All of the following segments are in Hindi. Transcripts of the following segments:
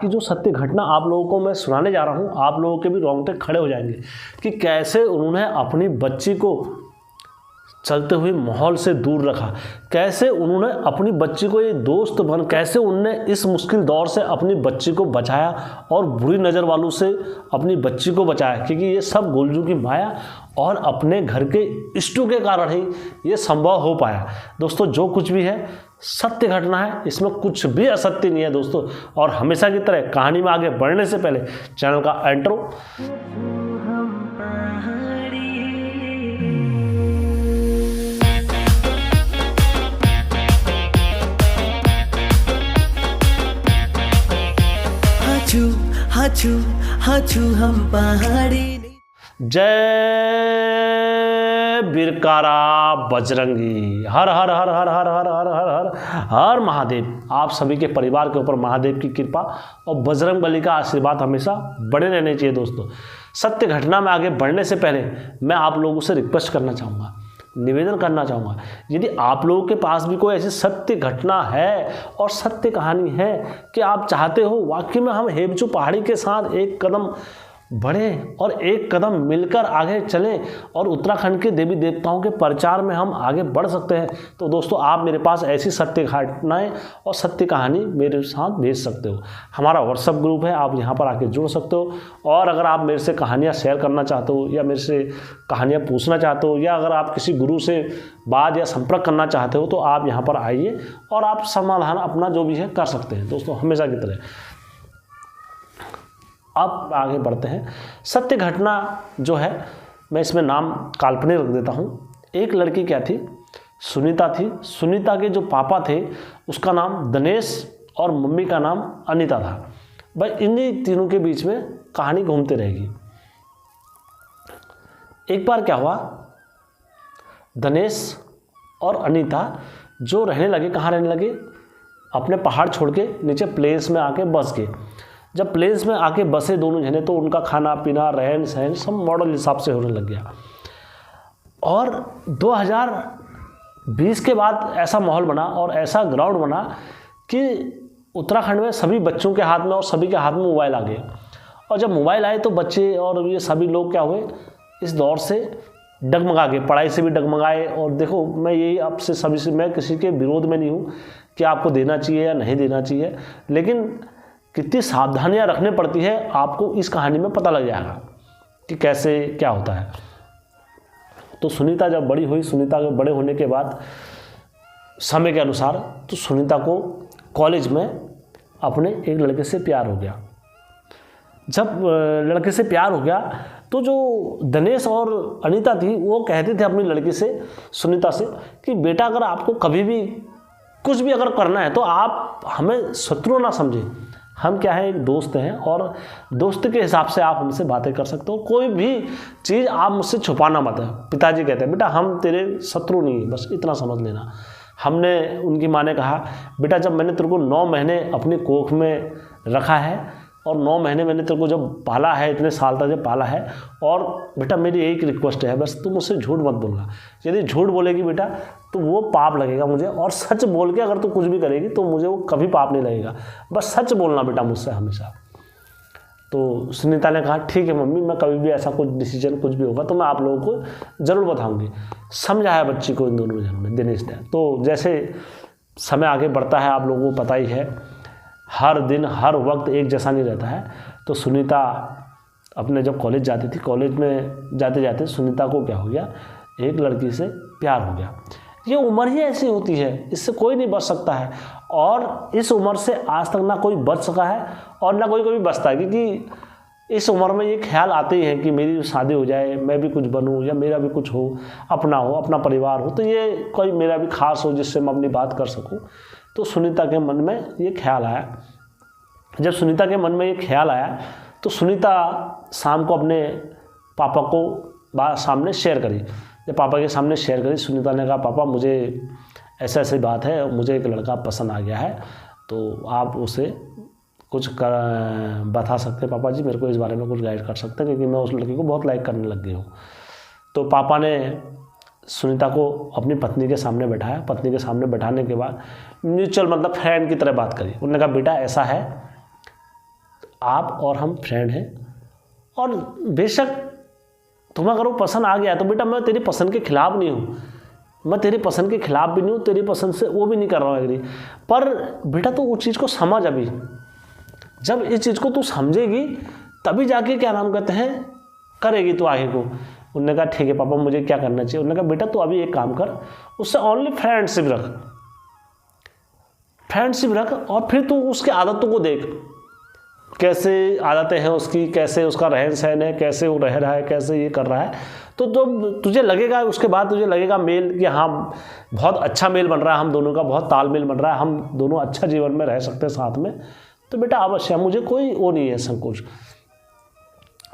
कि जो सत्य घटना आप लोगों को मैं सुनाने जा रहा हूँ, आप लोगों के भी रोंगटे खड़े हो जाएंगे कि कैसे उन्होंने अपनी बच्ची को चलते हुए माहौल से दूर रखा, कैसे उन्होंने अपनी बच्ची को ये दोस्त बन, कैसे उनने इस मुश्किल दौर से अपनी बच्ची को बचाया और बुरी नज़र वालों से अपनी बच्ची को बचाया, क्योंकि ये सब गोलजू की माया और अपने घर के इष्टों के कारण ही ये संभव हो पाया। दोस्तों, जो कुछ भी है सत्य घटना है, इसमें कुछ भी असत्य नहीं है दोस्तों। और हमेशा की तरह कहानी में आगे बढ़ने से पहले चैनल का इंट्रो। हाचू हम पहाड़ी। जय बिरकारा बजरंगी, हर हर हर हर हर हर हर हर हर हर महादेव। आप सभी के परिवार के ऊपर महादेव की कृपा और बजरंग बली का आशीर्वाद हमेशा बड़े रहने चाहिए। दोस्तों, सत्य घटना में आगे बढ़ने से पहले मैं आप लोगों से रिक्वेस्ट करना चाहूँगा, निवेदन करना चाहूँगा, यदि आप लोगों के पास भी कोई ऐसी सत्य घटना है और सत्य कहानी है कि आप चाहते हो वाकई में हम हेमचू पहाड़ी के साथ एक कदम बढ़ें और एक कदम मिलकर आगे चलें और उत्तराखंड के देवी देवताओं के प्रचार में हम आगे बढ़ सकते हैं, तो दोस्तों आप मेरे पास ऐसी सत्य घटनाएं और सत्य कहानी मेरे साथ भेज सकते हो। हमारा व्हाट्सएप ग्रुप है, आप यहां पर आके जुड़ सकते हो। और अगर आप मेरे से कहानियां शेयर करना चाहते हो या मेरे से कहानियां पूछना चाहते हो या अगर आप किसी गुरु से बात या संपर्क करना चाहते हो तो आप यहाँ पर आइए और आप समाधान अपना जो भी है कर सकते हैं। दोस्तों, हमेशा की तरह अब आगे बढ़ते हैं। सत्य घटना जो है मैं इसमें नाम काल्पनिक रख देता हूँ। एक लड़की क्या थी, सुनीता थी। सुनीता के जो पापा थे उसका नाम दिनेश और मम्मी का नाम अनीता था। भाई इन्हीं तीनों के बीच में कहानी घूमते रहेगी। एक बार क्या हुआ, दिनेश और अनीता जो रहने लगे, कहाँ रहने लगे, अपने पहाड़ छोड़ के नीचे प्लेन्स में आके बस गए। जब प्लेन्स में आके बसे दोनों जने तो उनका खाना पीना रहन सहन सब मॉडल हिसाब से होने लग गया। और 2020 के बाद ऐसा माहौल बना और ऐसा ग्राउंड बना कि उत्तराखंड में सभी बच्चों के हाथ में और सभी के हाथ में मोबाइल आ गए। और जब मोबाइल आए तो बच्चे और ये सभी लोग क्या हुए, इस दौर से डगमगा गए, पढ़ाई से भी डगमगाए। और देखो, मैं यही आपसे सभी से, मैं किसी के विरोध में नहीं हूँ कि आपको देना चाहिए या नहीं देना चाहिए, लेकिन कितनी सावधानियां रखनी पड़ती है आपको इस कहानी में पता लग जाएगा कि कैसे क्या होता है। तो सुनीता जब बड़ी हुई, सुनीता के बड़े होने के बाद समय के अनुसार तो सुनीता को कॉलेज में अपने एक लड़के से प्यार हो गया। जब लड़के से प्यार हो गया तो जो दिनेश और अनीता थी वो कहते थे अपनी लड़की से, सुनीता से, कि बेटा अगर आपको कभी भी कुछ भी अगर करना है तो आप हमें शत्रु ना समझें, हम क्या है, एक दोस्त हैं और दोस्त के हिसाब से आप हमसे बातें कर सकते हो, कोई भी चीज़ आप मुझसे छुपाना मत है। पिताजी कहते हैं बेटा हम तेरे शत्रु नहीं, बस इतना समझ लेना। हमने, उनकी माँ ने कहा, बेटा जब मैंने तेरे को 9 महीने अपनी कोख में रखा है और 9 महीने मैंने तेरे को जब पाला है, इतने साल तक जब पाला है, और बेटा मेरी एक रिक्वेस्ट है, बस तुम मुझसे झूठ मत बोलना। यदि झूठ बोलेगी बेटा तो वो पाप लगेगा मुझे, और सच बोल के अगर तू कुछ भी करेगी तो मुझे वो कभी पाप नहीं लगेगा, बस सच बोलना बेटा मुझसे हमेशा। तो सुनीता ने कहा ठीक है मम्मी, मैं कभी भी ऐसा कुछ डिसीजन कुछ भी होगा तो मैं आप लोगों को ज़रूर बताऊँगी। समझाया बच्ची को इन दोनों जनों ने, दिनेश ने। तो जैसे समय आगे बढ़ता है, आप लोगों को पता ही है, हर दिन हर वक्त एक जैसा नहीं रहता है। तो सुनीता अपने जब कॉलेज जाती थी, कॉलेज में जाते जाते सुनीता को क्या हो गया, एक लड़की से प्यार हो गया। ये उम्र ही ऐसी होती है, इससे कोई नहीं बच सकता है, और इस उम्र से आज तक ना कोई बच सका है और ना कोई कभी बचता है, क्योंकि इस उम्र में ये ख्याल आते ही हैं कि मेरी शादी हो जाए, मैं भी कुछ बनूं या मेरा भी कुछ हो, अपना परिवार हो, तो ये कोई मेरा भी खास हो जिससे मैं अपनी बात कर सकूं। तो सुनीता के मन में ये ख्याल आया। जब सुनीता के मन में ये ख्याल आया तो सुनीता शाम को अपने पापा को बात सामने शेयर करी। जब पापा के सामने शेयर करी, सुनीता ने कहा पापा मुझे ऐसा ऐसी बात है, मुझे एक लड़का पसंद आ गया है, तो आप उसे कुछ बता सकते हैं पापा जी, मेरे को इस बारे में कुछ गाइड कर सकते हैं, क्योंकि मैं उस लड़की को बहुत लाइक करने लग गई हूँ। तो पापा ने सुनीता को अपनी पत्नी के सामने बैठाया। पत्नी के सामने बैठाने के बाद म्यूचुअल मतलब फ्रेंड की तरह बात करी। उन्होंने कहा बेटा ऐसा है आप और हम फ्रेंड हैं, और बेशक तुम्हें अगर वो पसंद आ गया तो बेटा मैं तेरी पसंद के खिलाफ नहीं हूँ, मैं तेरी पसंद के खिलाफ भी नहीं हूँ, तेरी पसंद से वो भी नहीं कर रहा हूँ एग्री, पर बेटा तू उस चीज़ को समझ अभी, जब इस चीज़ को तू समझेगी तभी जाके क्या नाम कहते हैं करेगी तू आगे को। उन्होंने कहा ठीक है पापा मुझे क्या करना चाहिए। उन्होंने कहा बेटा तू अभी एक काम कर, उससे ओनली फ्रेंडशिप रख, फ्रेंडशिप रख, और फिर तू उसकी आदतों को देख, कैसे आदतें हैं उसकी, कैसे उसका रहन सहन है, कैसे वो रह रहा है, कैसे ये कर रहा है। तो तुझे लगेगा, उसके बाद तुझे लगेगा मेल कि हाँ बहुत अच्छा मेल बन रहा है, हम दोनों का बहुत तालमेल बन रहा है, हम दोनों अच्छा जीवन में रह सकते हैं साथ में, तो बेटा अवश्य, मुझे कोई वो नहीं है संकोच।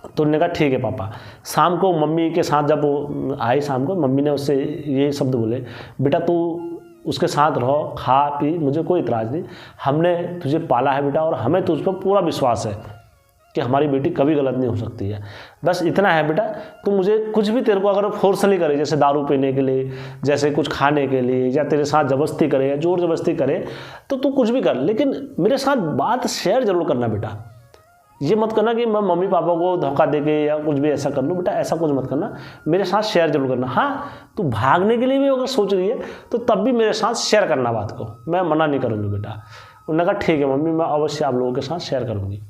तो उन्होंने कहा ठीक है पापा। शाम को मम्मी के साथ जब वो आई, शाम को मम्मी ने उससे ये शब्द बोले, बेटा तू उसके साथ रहो, खा पी, मुझे कोई इतराज़ नहीं, हमने तुझे पाला है बेटा, और हमें तुझ पर पूरा विश्वास है कि हमारी बेटी कभी गलत नहीं हो सकती है। बस इतना है बेटा, तू मुझे कुछ भी तेरे को अगर फोर्सली करे, जैसे दारू पीने के लिए, जैसे कुछ खाने के लिए, या तेरे साथ ज़बरदस्ती करे या ज़ोर ज़बरदस्ती करे, तो तू कुछ भी कर, लेकिन मेरे साथ बात शेयर ज़रूर करना बेटा। ये मत करना कि मैं मम्मी पापा को धोखा दे के या कुछ भी ऐसा कर लूँ, बेटा ऐसा कुछ मत करना, मेरे साथ शेयर जरूर करना। हाँ तू भागने के लिए भी अगर सोच रही है तो तब भी मेरे साथ शेयर करना बात को, मैं मना नहीं करूँगी बेटा। उन्होंने कहा ठीक है मम्मी, मैं अवश्य आप लोगों के साथ शेयर करूँगी।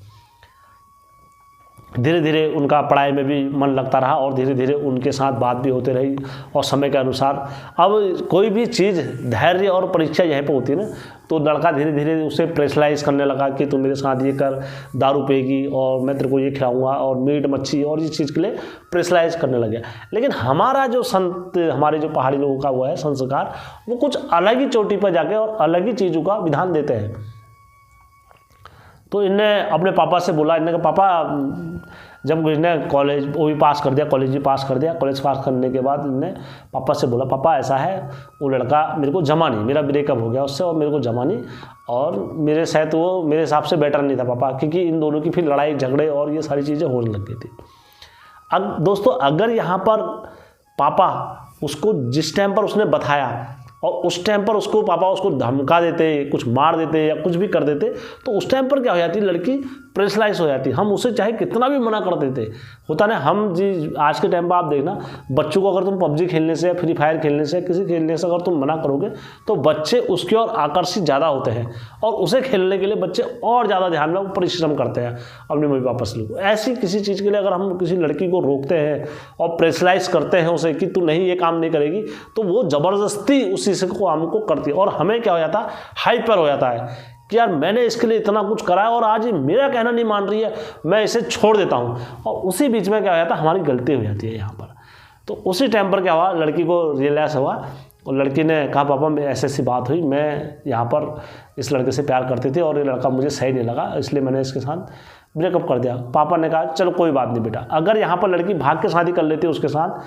धीरे धीरे उनका पढ़ाई में भी मन लगता रहा, और धीरे धीरे उनके साथ बात भी होती रही, और समय के अनुसार अब कोई भी चीज़ धैर्य और परीक्षा यहीं पे होती है ना, तो लड़का धीरे धीरे उसे प्रेशराइज करने लगा कि तू मेरे साथ ये कर, दारू पिएगी और मैं तेरे को ये खिलाऊंगा, और मीट मच्छी और इस चीज़ के लिए प्रेशराइज करने लगे। लेकिन हमारा जो संत, हमारे जो पहाड़ी लोगों का वो है संस्कार, वो कुछ अलग ही चोटी पर जाके और अलग ही चीज़ों का विधान देते हैं। तो इनने अपने पापा से बोला, इनने कहा पापा, जब इसने कॉलेज वो भी पास कर दिया, कॉलेज भी पास कर दिया, कॉलेज पास करने के बाद इनने पापा से बोला, पापा ऐसा है वो लड़का मेरे को जमा नहीं, मेरा ब्रेकअप हो गया उससे और मेरे को जमा नहीं, और मेरे शायद वो मेरे हिसाब से बेटर नहीं था पापा, क्योंकि इन दोनों की फिर लड़ाई झगड़े और ये सारी चीज़ें होने लग गई थी। अब दोस्तों अगर यहाँ पर पापा उसको जिस टाइम पर उसने बताया और उस टाइम पर उसको पापा उसको धमका देते, कुछ मार देते या कुछ भी कर देते, तो उस टाइम पर क्या हो जाती, लड़की प्रेशराइज हो जाती। हम उसे चाहे कितना भी मना कर देते, होता ना, हम जी आज के टाइम पर आप देखना, बच्चों को अगर तुम पबजी खेलने से या फ्री फायर खेलने से, किसी खेलने से अगर तुम मना करोगे तो बच्चे उसकी ओर आकर्षित ज़्यादा होते हैं, और उसे खेलने के लिए बच्चे और ज़्यादा ध्यान में परिश्रम करते हैं अपने मम्मी पापा से। ऐसी किसी चीज़ के लिए अगर हम किसी लड़की को रोकते हैं और प्रेशराइज करते हैं उसे कि तू नहीं ये काम नहीं करेगी, तो वो ज़बरदस्ती उस चीज़ को हमको करती है, और हमें क्या हो जाता है, हाइपर हो जाता है कि यार मैंने इसके लिए इतना कुछ करा है और आज ये मेरा कहना नहीं मान रही है, मैं इसे छोड़ देता हूँ। और उसी बीच में क्या हो जाता है, हमारी गलती हो जाती है यहाँ पर। तो उसी टाइम पर क्या हुआ, लड़की को रियलाइज़ हुआ और लड़की ने कहा पापा मैं ऐसी बात हुई, मैं यहाँ पर इस लड़के से प्यार करती थी और ये लड़का मुझे सही नहीं लगा, इसलिए मैंने इसके साथ ब्रेकअप कर दिया। पापा ने कहा चलो कोई बात नहीं बेटा, अगर यहाँ पर लड़की भाग के शादी कर लेती उसके साथ,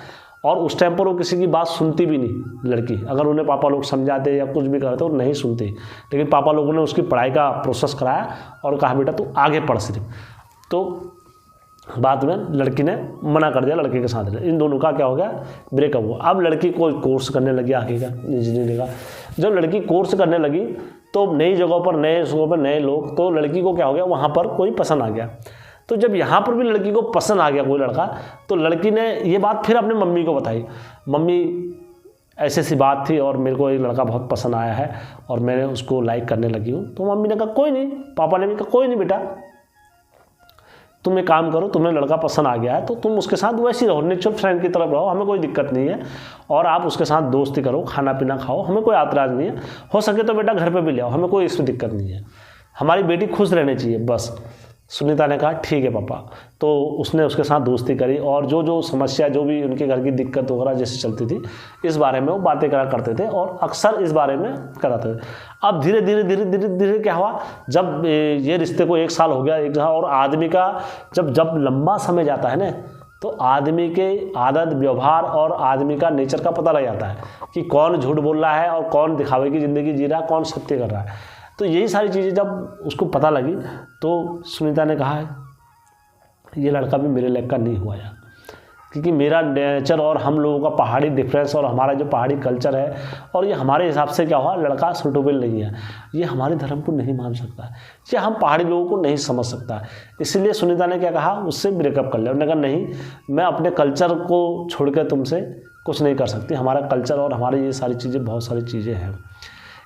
और उस टाइम पर वो किसी की बात सुनती भी नहीं लड़की, अगर उन्हें पापा लोग समझाते या कुछ भी करते वो नहीं सुनती, लेकिन पापा लोगों ने उसकी पढ़ाई का प्रोसेस कराया और कहा बेटा तू आगे पढ़ सिर्फ। तो बाद में लड़की ने मना कर दिया लड़के के साथ, इन दोनों का क्या हो गया, ब्रेकअप हुआ। अब लड़की कोई कोर्स करने लगी आगे का इंजीनियरिंग का। जब लड़की कोर्स करने लगी तो नई जगहों पर, नए जगहों पर नए लोग, तो लड़की को क्या हो गया, वहाँ पर कोई पसंद आ गया। तो जब यहाँ पर भी लड़की को पसंद आ गया कोई लड़का, तो लड़की ने ये बात फिर अपने मम्मी को बताई, मम्मी ऐसी सी बात थी और मेरे को एक लड़का बहुत पसंद आया है और मैंने उसको लाइक करने लगी हूँ। तो मम्मी ने कहा कोई नहीं, पापा ने भी कहा कोई नहीं बेटा, तुम एक काम करो, तुम्हें लड़का पसंद आ गया है तो तुम उसके साथ वैसे ही रहो, नेचुरल फ्रेंड की तरफ रहो, हमें कोई दिक्कत नहीं है, और आप उसके साथ दोस्ती करो, खाना पीना खाओ, हमें कोई एतराज़ नहीं है, हो सके तो बेटा घर पे भी ले आओ, हमें कोई इसमें दिक्कत नहीं है, हमारी बेटी खुश रहनी चाहिए बस। सुनीता ने कहा ठीक है पापा। तो उसने उसके साथ दोस्ती करी और जो जो समस्या, जो भी उनके घर की दिक्कत वगैरह जैसे चलती थी, इस बारे में वो बातें करा करते थे और अक्सर इस बारे में कराते थे। अब धीरे धीरे धीरे धीरे धीरे क्या हुआ, जब ये रिश्ते को 1 साल हो गया, एक और आदमी का जब लंबा समय जाता है ना, तो आदमी के आदत व्यवहार और आदमी का नेचर का पता लग जाता है कि कौन झूठ बोल रहा है और कौन दिखावे की ज़िंदगी जी रहा है, कौन सत्य कर रहा है। तो यही सारी चीज़ें जब उसको पता लगी तो सुनीता ने कहा ये लड़का भी मेरे लायक का नहीं हुआ यार, क्योंकि मेरा नेचर और हम लोगों का पहाड़ी डिफरेंस और हमारा जो पहाड़ी कल्चर है, और ये हमारे हिसाब से क्या हुआ, लड़का सुटेबल नहीं है, ये हमारे धर्म को नहीं मान सकता, ये हम पहाड़ी लोगों को नहीं समझ सकता। इसलिए सुनीता ने क्या कहा, उससे ब्रेकअप कर लिया। उन्होंने कहा नहीं, मैं अपने कल्चर को छोड़कर तुमसे कुछ नहीं कर सकती, हमारा कल्चर और हमारी ये सारी चीज़ें, बहुत सारी चीज़ें हैं।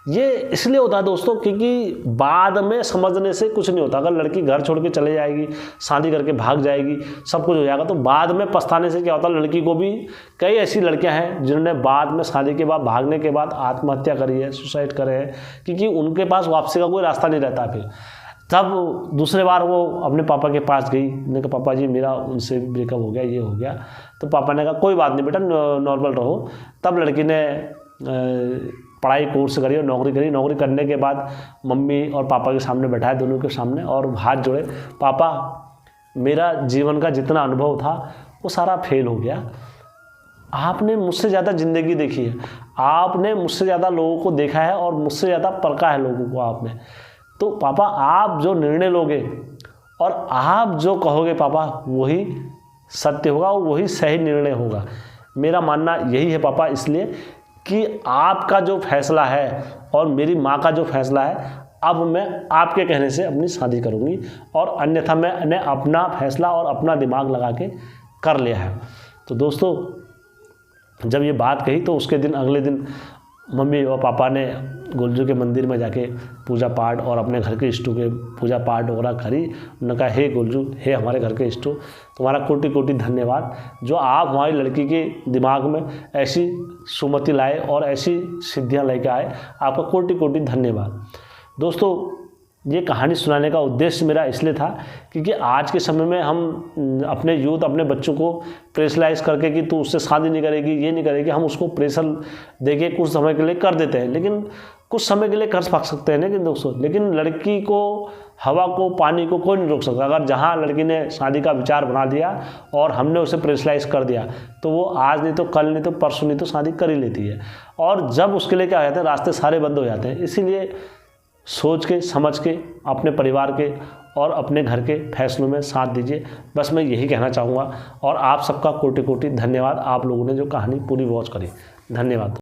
ये इसलिए होता है दोस्तों क्योंकि बाद में समझने से कुछ नहीं होता। अगर लड़की घर छोड़ के चले जाएगी, शादी करके भाग जाएगी, सब कुछ हो जाएगा, तो बाद में पछताने से क्या होता है, लड़की को भी, कई ऐसी लड़कियां हैं जिन्होंने बाद में शादी के बाद, भागने के बाद आत्महत्या करी है, सुसाइड करे हैं, क्योंकि उनके पास वापसी का कोई रास्ता नहीं रहता। फिर तब दूसरे बार वो अपने पापा के पास गई, उन्होंने कहा पापा जी मेरा उनसे ब्रेकअप हो गया, ये हो गया। तो पापा ने कहा कोई बात नहीं बेटा, नॉर्मल रहो। तब लड़की ने पढ़ाई कोर्स करी और नौकरी करी। नौकरी करने के बाद मम्मी और पापा के सामने बैठाया, दोनों के सामने, और हाथ जोड़े, पापा मेरा जीवन का जितना अनुभव था वो सारा फेल हो गया, आपने मुझसे ज़्यादा ज़िंदगी देखी है, आपने मुझसे ज़्यादा लोगों को देखा है और मुझसे ज़्यादा परखा है लोगों को आपने, तो पापा आप जो निर्णय लोगे और आप जो कहोगे पापा वही सत्य होगा और वही सही निर्णय होगा। मेरा मानना यही है पापा, इसलिए कि आपका जो फैसला है और मेरी माँ का जो फैसला है, अब मैं आपके कहने से अपनी शादी करूँगी, और अन्यथा मैंने अपना फैसला और अपना दिमाग लगा के कर लिया है। तो दोस्तों जब ये बात कही तो उसके दिन, अगले दिन मम्मी और पापा ने गुलजू के मंदिर में जाके पूजा पाठ और अपने घर के इष्टों के पूजा पाठ वगैरह करी। उन्होंने कहा हे गुलजू, हे हमारे घर के इष्टों, तुम्हारा कोटि कोटि धन्यवाद जो आप हमारी लड़की के दिमाग में ऐसी सुमति लाए और ऐसी सिद्धियां लेकर आए, आपका कोटि कोटि धन्यवाद। दोस्तों ये कहानी सुनाने का उद्देश्य मेरा इसलिए था क्योंकि आज के समय में हम अपने यूथ, अपने बच्चों को प्रेशराइज करके कि तू उससे शादी नहीं करेगी, ये नहीं करेगी, हम उसको प्रेशर देके कुछ समय के लिए कर देते हैं, लेकिन कुछ समय के लिए कर सकते हैं लेकिन दोस्तों, लेकिन लड़की को, हवा को, पानी को कोई नहीं रोक सकता। अगर जहाँ लड़की ने शादी का विचार बना दिया और हमने उसे प्रेशराइज कर दिया तो वो आज नहीं तो कल, नहीं तो परसों, नहीं तो शादी कर ही लेती है, और जब उसके लिए क्या हो जाता है, रास्ते सारे बंद हो जाते हैं। इसीलिए सोच के समझ के अपने परिवार के और अपने घर के फैसलों में साथ दीजिए, बस मैं यही कहना चाहूँगा। और आप सबका कोटि कोटि धन्यवाद, आप लोगों ने जो कहानी पूरी वॉच करी, धन्यवाद।